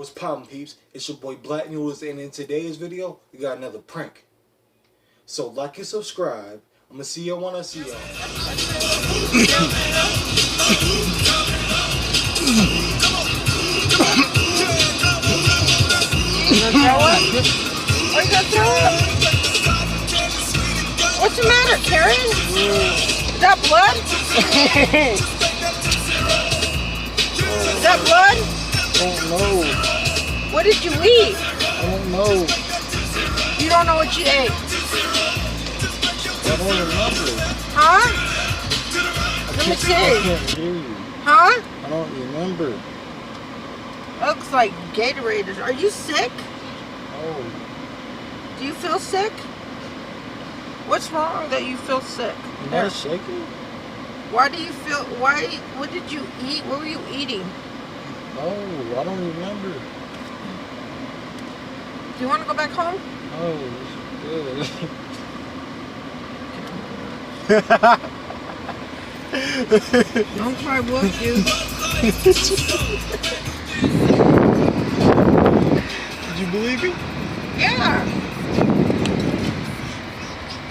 What's poppin', peeps? It's your boy Black Noodles, and in today's video, we got another prank. So like and subscribe. I'm gonna see y'all when I see y'all. You gonna throw up? Are you gonna throw up? What's the matter, Karen? Is that blood? Is that blood? I don't know. What did you eat? I don't know. You don't know what you ate? I don't remember. Huh? Let me I see. can't hear you. Huh? I don't remember. Looks like Gatorade. Are you sick? Oh, Do you feel sick? What's wrong that you feel sick? you're not shaking? Why do you feel, what did you eat? What were you eating? No, I don't remember. Do you want to go back home? No, it's good. Don't try whoop you. Did you believe it? Yeah.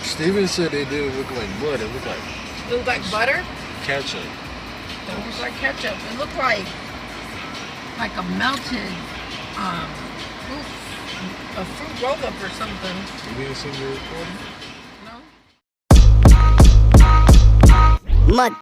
Steven said they didn't look like blood. It looked like It looked like butter? ketchup. It looked like ketchup. It looked like a melted, a fruit roll-up or something. You didn't see me recording? No? Mud.